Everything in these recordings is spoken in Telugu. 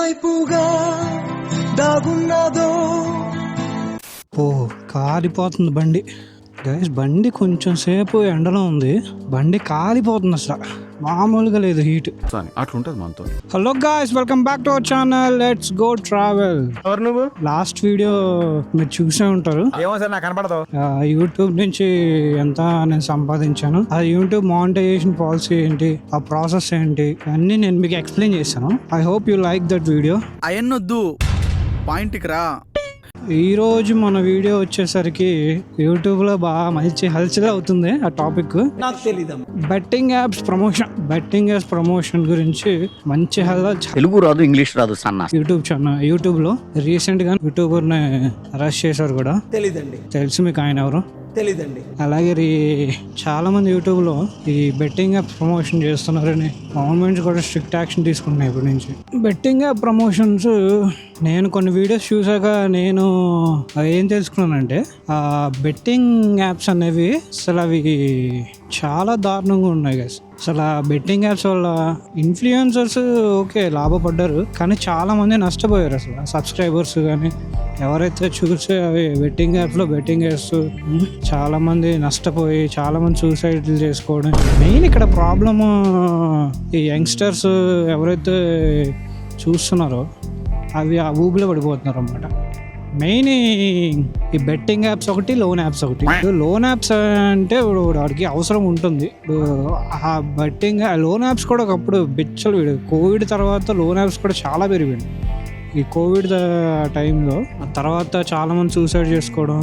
ఎటువైపుగా దాగున్నదో. ఓ కాలిపోతుంది బండి గైస్. బండి కొంచెం సేపు ఎండలో ఉంది, బండి కాలిపోతుంది అసలు, మామూలుగా లేదు హీట్. అట్లుంటది మనతో. Hello guys, welcome back to our channel let's go travel. ఎవరు నువ్వు? లాస్ట్ వీడియో మీరు చూసే ఉంటారు. ఏమో సార్ నాకు కనపడదు. యూట్యూబ్ నుంచి ఎంత నేను సంపాదించాను, ఆ యూట్యూబ్ మానిటైజేషన్ పాలసీ ఏంటి, ఆ ప్రాసెస్ ఏంటి అన్ని నేను మీకు ఎక్స్ప్లెయిన్ చేస్తాను. I hope you like that video. అయన్నొద్దు, పాయింట్కి రా. ఈ రోజు మన వీడియో వచ్చేసరికి యూట్యూబ్ లో బాగా మంచి హల్చల్ అవుతుంది ఆ టాపిక్. నాకు తెలీదు. Betting apps promotion, betting apps promotion గురించి మంచి తెలుగు రాదు, ఇంగ్లీష్ రాదు సన్న. యూట్యూబ్ ఛానల్, యూట్యూబ్ లో రీసెంట్ గా యూట్యూబర్ ని అరెస్ట్ చేశారు కూడా. తెలీదండి. తెలుసు మీకు ఆయన ఎవరు? తెలీదండి. అలాగే చాలా మంది యూట్యూబ్ లో ఈ బెట్టింగ్ యాప్ ప్రమోషన్ చేస్తున్నారని గవర్నమెంట్ కూడా స్ట్రిక్ట్ యాక్షన్ తీసుకుంటున్నాయి ఇప్పటి నుంచి. బెట్టింగ్ యాప్ ప్రమోషన్స్ నేను కొన్ని వీడియోస్ చూసాక నేను ఏం తెలుసుకున్నానంటే, ఆ బెట్టింగ్ యాప్స్ అనేవి అసలు అవి చాలా దారుణంగా ఉన్నాయి కదా. అసలు ఆ బెట్టింగ్ యాప్స్ వల్ల ఇన్ఫ్లుయెన్సర్స్ ఓకే లాభపడ్డారు, కానీ చాలా మంది నష్టపోయారు. అసలు సబ్స్క్రైబర్స్ కానీ ఎవరైతే చూసే అవి బెట్టింగ్ యాప్స్లో బెట్టింగ్ వేస్తూ చాలా మంది నష్టపోయి చాలా మంది సూసైడ్లు చేసుకోవడం. మెయిన్ ఇక్కడ ప్రాబ్లము ఈ యంగ్స్టర్స్ ఎవరైతే చూస్తున్నారో అవి ఆ ఊబిలో పడిపోతున్నారు అన్నమాట. మెయిన్ ఈ బెట్టింగ్ యాప్స్ ఒకటి, లోన్ యాప్స్ ఒకటి. లోన్ యాప్స్ అంటే ఇప్పుడు వాడికి అవసరం ఉంటుంది. ఇప్పుడు ఆ బెట్టింగ్ లోన్ యాప్స్ కూడా ఒకప్పుడు బిచ్చలు వీడు. కోవిడ్ తర్వాత లోన్ యాప్స్ కూడా చాలా పెరిగింది. ఈ కోవిడ్ టైంలో తర్వాత చాలామంది సూసైడ్ చేసుకోవడం,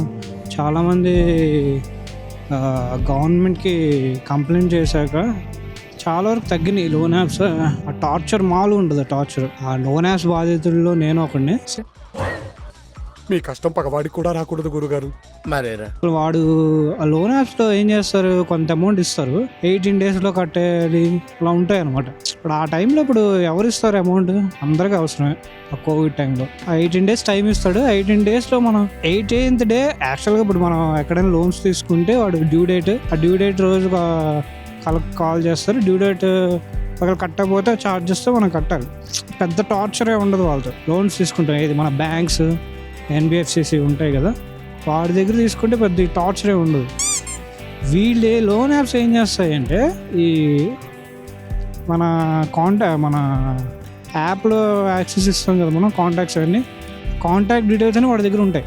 చాలామంది గవర్నమెంట్కి కంప్లైంట్ చేశాక చాలా వరకు తగ్గినాయి లోన్ యాప్స్. ఆ టార్చర్ మాలు ఉండదు, టార్చర్. ఆ లోన్ యాప్స్ బాధితుల్లో నేను ఒకడిని. మీ కష్టం పగవాడికి కూడా రాకూడదు గురుగారు. మరేరా వాడు ఆ లోన్ యాప్స్లో ఏం చేస్తారు, కొంత అమౌంట్ ఇస్తారు, 18 daysలో కట్టేయాలి, అలా ఉంటాయి అనమాట. ఇప్పుడు ఆ టైంలో ఇప్పుడు ఎవరు ఇస్తారు అమౌంట్? అందరికీ అవసరమే. ఆ కోవిడ్ టైంలో 18 days టైం ఇస్తాడు. 18 daysలో మనం 18th day యాక్చువల్గా ఇప్పుడు మనం ఎక్కడైనా లోన్స్ తీసుకుంటే వాడు డ్యూ డేట్, ఆ డ్యూ డేట్ రోజు కాల్ చేస్తారు. డ్యూ డేట్ ఒకవేళ కట్టకపోతే ఛార్జెస్తో మనం కట్టాలి. పెద్ద టార్చరే ఉండదు వాళ్ళతో. లోన్స్ తీసుకుంటాం, ఇది మన బ్యాంక్స్, NBFCs ఉంటాయి కదా, వాడి దగ్గర తీసుకుంటే పెద్ద టార్చరే ఉండదు. వీళ్ళే లోన్ యాప్స్ ఏం చేస్తాయంటే, ఈ మన మన యాప్లో యాక్సెస్ ఇస్తాం కదా మనం, కాంటాక్ట్స్ అన్నీ, కాంటాక్ట్ డీటెయిల్స్ అని వాడి దగ్గర ఉంటాయి.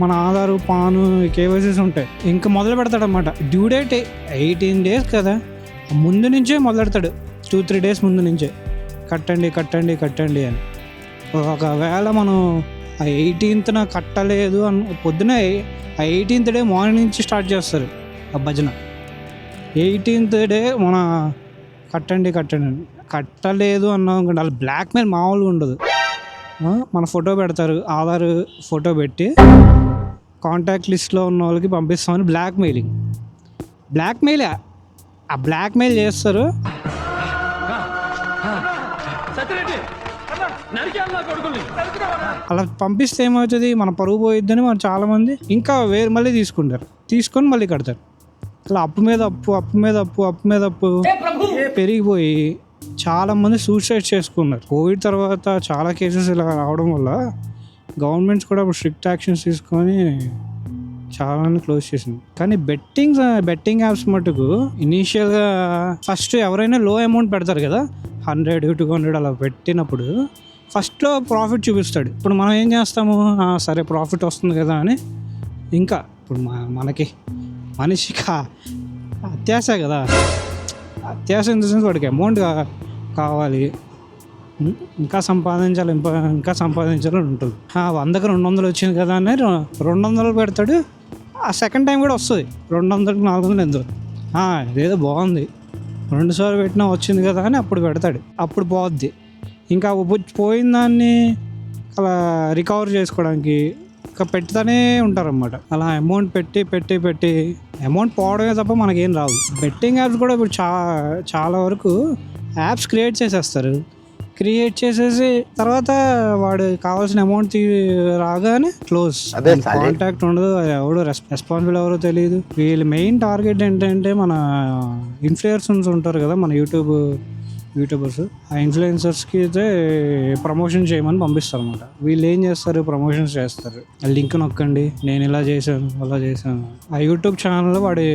మన ఆధారు, పాను, KYCs ఉంటాయి. ఇంకా మొదలు పెడతాడు అన్నమాట. డ్యూ డేట్ 18 days కదా, ముందు నుంచే మొదలెడతాడు. 2-3 days ముందు నుంచే కట్టండి కట్టండి కట్టండి అని. ఒకవేళ మనం ఆ 18th కట్టలేదు పొద్దున, ఆ 18th day మార్నింగ్ నుంచి స్టార్ట్ చేస్తారు ఆ భజన. 18th day మన కట్టండి కట్టండి అని. కట్టలేదు అన్నాం కదా, వాళ్ళు బ్లాక్మెయిల్ మామూలుగా ఉండదు. మన ఫోటో పెడతారు, ఆధార్ ఫోటో పెట్టి కాంటాక్ట్ లిస్ట్లో ఉన్న వాళ్ళకి పంపిస్తామని బ్లాక్మెయిల్ ఆ బ్లాక్మెయిల్ చేస్తారు. అలా పంపిస్తే ఏమవుతుంది, మన పరుగు పోయిద్దని మనం చాలామంది ఇంకా మళ్ళీ తీసుకొని మళ్ళీ కడతారు. అలా అప్పు మీద అప్పు పెరిగిపోయి చాలామంది సూసైడ్ చేసుకున్నారు. కోవిడ్ తర్వాత చాలా కేసెస్ ఇలా రావడం వల్ల గవర్నమెంట్స్ కూడా ఇప్పుడు స్ట్రిక్ట్ యాక్షన్స్ తీసుకొని చాలా క్లోజ్ చేసింది. కానీ బెట్టింగ్ యాప్స్ మటుకు ఇనీషియల్గా ఫస్ట్ ఎవరైనా లో అమౌంట్ పెడతారు కదా, 100-200 అలా పెట్టినప్పుడు ఫస్ట్లో ప్రాఫిట్ చూపిస్తాడు. ఇప్పుడు మనం ఏం చేస్తాము, సరే ప్రాఫిట్ వస్తుంది కదా అని, ఇంకా ఇప్పుడు మనిషికి అత్యాశ కదా, అత్యాశ ఇన్ ద సెన్స్ వాడికి అమౌంట్ కావాలి, ఇంకా సంపాదించాలని ఉంటుంది. 100కి 200 వచ్చింది కదా అని 200 పెడతాడు. ఆ సెకండ్ టైం కూడా వస్తుంది 200-400 ఎందుకు, ఇదేదో బాగుంది 2 సార్లు పెట్టినా వచ్చింది కదా అని అప్పుడు పెడతాడు. అప్పుడు పోద్ది. ఇంకా పోయిన దాన్ని అలా రికవర్ చేసుకోవడానికి ఇంకా పెట్టుతూనే ఉంటారన్నమాట. అలా అమౌంట్ పెట్టి అమౌంట్ పోవడమే తప్ప మనకేం రాదు. బెట్టింగ్ యాప్స్ కూడా ఇప్పుడు చాలా వరకు యాప్స్ క్రియేట్ చేసేసి తర్వాత వాడు కావాల్సిన అమౌంట్ రాగానే క్లోజ్, కాంటాక్ట్ ఉండదు, ఎవడు రెస్పాన్సిబుల్ ఎవరో తెలియదు. వీళ్ళ మెయిన్ టార్గెట్ ఏంటంటే మన ఇన్ఫ్లుయెన్సర్స్ ఉంటారు కదా, మన యూట్యూబ్ యూట్యూబర్స్. ఆ ఇన్ఫ్లుయెన్సర్స్కి అయితే ప్రమోషన్ చేయమని పంపిస్తారు అనమాట. వీళ్ళు ఏం చేస్తారు, ప్రమోషన్స్ చేస్తారు. ఆ లింక్ నొక్కండి, నేను ఇలా చేశాను అలా చేశాను. ఆ యూట్యూబ్ ఛానల్లో వాడి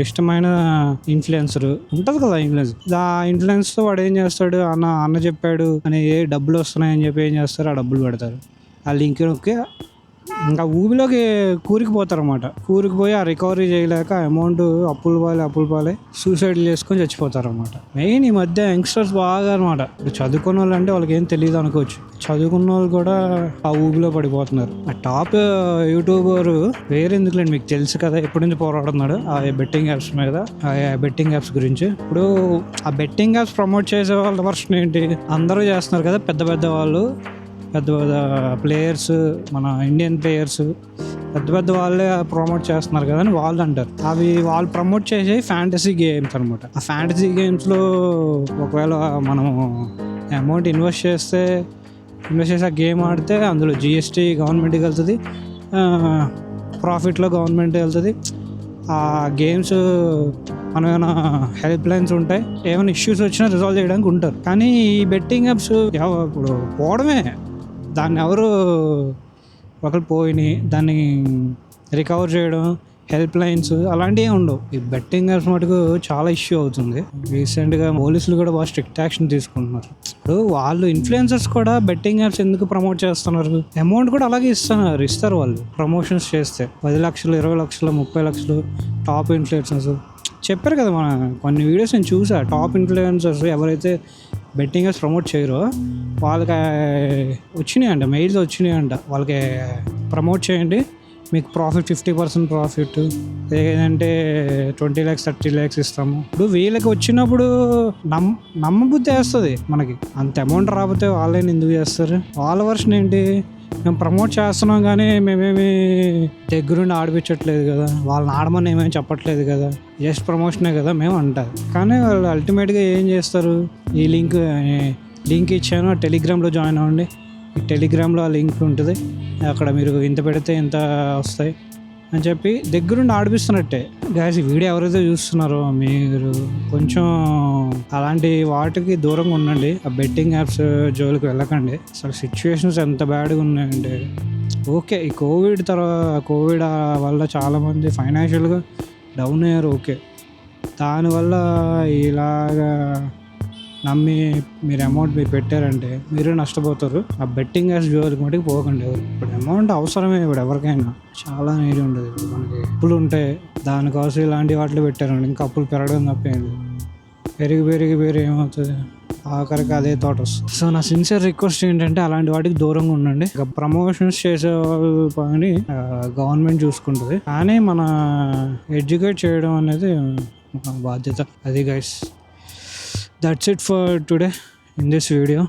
ఇష్టమైన ఇన్ఫ్లుయెన్సర్ ఉంటుంది కదా, ఆ ఇన్ఫ్లుయెన్స్తో వాడు ఏం చేస్తాడు, అన్న చెప్పాడు అని డబ్బులు వస్తున్నాయని చెప్పి ఏం చేస్తారు, ఆ డబ్బులు పెడతారు. ఆ లింక్ నొక్కి ఇంకా ఊబిలోకి కూరికిపోతారు అనమాట. కూరికిపోయి ఆ రికవరీ చేయలేక అమౌంట్ అప్పులు పాలే సూసైడ్ చేసుకొని చచ్చిపోతారు అనమాట. మెయిన్ ఈ మధ్య యంగ్స్టర్స్ బాగా అనమాట. ఇప్పుడు చదువుకున్న వాళ్ళు అంటే వాళ్ళకి ఏం తెలియదు అనుకోవచ్చు, చదువుకున్న వాళ్ళు కూడా ఆ ఊబిలో పడిపోతున్నారు. ఆ టాప్ యూట్యూబర్ వేరెందుకులేండి, మీకు తెలుసు కదా ఎప్పటి నుంచి పోరాడుతున్నాడు ఆ బెట్టింగ్ యాప్స్ మీద, ఆ బెట్టింగ్ యాప్స్ గురించి. ఇప్పుడు ఆ బెట్టింగ్ యాప్స్ ప్రమోట్ చేసే వాళ్ళ వర్షన్ ఏంటి, అందరూ చేస్తున్నారు కదా, పెద్ద పెద్ద వాళ్ళు, పెద్ద పెద్ద ప్లేయర్స్, మన ఇండియన్ ప్లేయర్స్ పెద్ద పెద్ద వాళ్ళే ప్రమోట్ చేస్తున్నారు కదా అని వాళ్ళు అంటారు. అవి వాళ్ళు ప్రమోట్ చేసే ఫ్యాంటసీ గేమ్స్ అనమాట. ఆ ఫ్యాంటసీ గేమ్స్లో ఒకవేళ మనము అమౌంట్ ఇన్వెస్ట్ చేసి ఆ గేమ్ ఆడితే అందులో జిఎస్టీ గవర్నమెంట్కి వెళ్తుంది, ప్రాఫిట్లో గవర్నమెంట్ వెళ్తుంది. ఆ గేమ్స్ మనం ఏమైనా హెల్ప్ లైన్స్ ఉంటాయి, ఏమైనా ఇష్యూస్ వచ్చినా రిజాల్వ్ చేయడానికి ఉంటారు. కానీ ఈ బెట్టింగ్ యాప్స్ ఇప్పుడు పోవడమే, దాన్ని ఎవరు ఒకరు పోయినాయి దాన్ని రికవర్ చేయడం, హెల్ప్ లైన్స్ అలాంటివి ఉండవు. ఈ బెట్టింగ్ యాప్స్ మటుకు చాలా ఇష్యూ అవుతుంది. రీసెంట్గా పోలీసులు కూడా బాగా స్ట్రిక్ట్ యాక్షన్ తీసుకుంటున్నారు. ఇప్పుడు వాళ్ళు ఇన్ఫ్లుయెన్సర్స్ కూడా బెట్టింగ్ యాప్స్ ఎందుకు ప్రమోట్ చేస్తున్నారు, అమౌంట్ కూడా అలాగే ఇస్తారు వాళ్ళు ప్రమోషన్స్ చేస్తే. 10 లక్షలు 20 లక్షలు 30 లక్షలు టాప్ ఇన్ఫ్లుయెన్సర్స్ చెప్పారు కదా, మన కొన్ని వీడియోస్ నేను చూసా. టాప్ ఇన్ఫ్లుయెన్సర్స్ ఎవరైతే బెట్టింగ్ యాప్స్ ప్రమోట్ చేయరో వాళ్ళకి వచ్చినాయంట, మెయిల్స్ వచ్చినాయంట, వాళ్ళకి ప్రమోట్ చేయండి మీకు ప్రాఫిట్ 50% ప్రాఫిట్, లేదంటే 20 lakhs 30 lakhs ఇస్తాము. ఇప్పుడు వీళ్ళకి వచ్చినప్పుడు నమ్మబుద్ధి వేస్తుంది మనకి. అంత అమౌంట్ రాకపోతే వాళ్ళని ఎందుకు చేస్తారు? వాళ్ళ వర్షన్ ఏంటి, మేము ప్రమోట్ చేస్తున్నాం కానీ మేమేమి దగ్గరుండి ఆడిపించట్లేదు కదా, వాళ్ళని ఆడమని ఏమేమి చెప్పట్లేదు కదా, జస్ట్ ప్రమోషనే కదా మేము అంటారు. కానీ వాళ్ళు అల్టిమేట్గా ఏం చేస్తారు, ఈ లింక్ ఇచ్చాను టెలిగ్రామ్లో జాయిన్ అవ్వండి, ఈ టెలిగ్రామ్లో ఆ లింక్ ఉంటుంది, అక్కడ మీరు ఇంత పెడితే ఇంత వస్తాయి అని చెప్పి దగ్గరుండి ఆడిపిస్తున్నట్టే. గాయస్, ఈ వీడియో ఎవరైతే చూస్తున్నారో మీరు కొంచెం అలాంటి వాటికి దూరంగా ఉండండి. ఆ బెట్టింగ్ యాప్స్ జోలికి వెళ్ళకండి. అసలు సిచ్యువేషన్స్ ఎంత బ్యాడ్గా ఉన్నాయంటే, ఓకే ఈ కోవిడ్ వల్ల చాలామంది ఫైనాన్షియల్గా డౌన్ అయ్యారు, ఓకే. దానివల్ల ఇలాగా నమ్మి మీరు అమౌంట్ మీరు పెట్టారంటే మీరే నష్టపోతారు. ఆ బెట్టింగ్ యాప్స్ జోలికి మటుకు పోకండి ఎవరు. ఇప్పుడు అమౌంట్ అవసరమే ఇప్పుడు ఎవరికైనా, చాలా నీడ్ ఉంటుంది. ఇప్పుడు మనకి అప్పులు ఉంటాయి, దానికోసం ఇలాంటి వాటిలో పెట్టారండి, ఇంకా అప్పులు పెరగడం తప్పేది. పెరిగి ఏమవుతుంది, ఆఖరికి అదే థాట్ వస్తుంది. సో నా సిన్సియర్ రిక్వెస్ట్ ఏంటంటే అలాంటి వాటికి దూరంగా ఉండండి. ఇక ప్రమోషన్స్ చేసే పని గవర్నమెంట్ చూసుకుంటుంది, కానీ మన ఎడ్యుకేట్ చేయడం అనేది మన బాధ్యత. అది guys, that's it for today in this video.